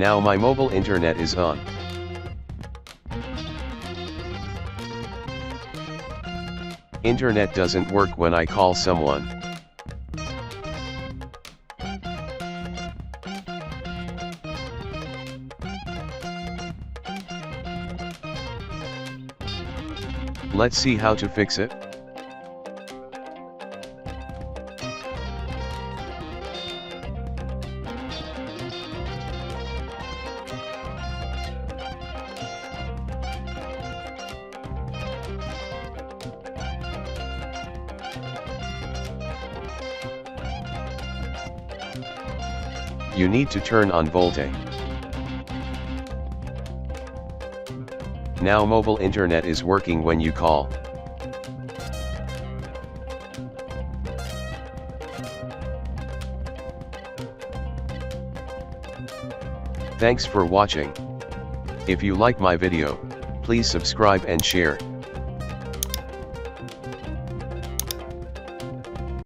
Now my mobile internet is on. Internet doesn't work when I call someone. Let's see how to fix it. You need to turn on Volte. Now mobile internet is working when you call. Thanks for watching. If you like my video, please subscribe and share.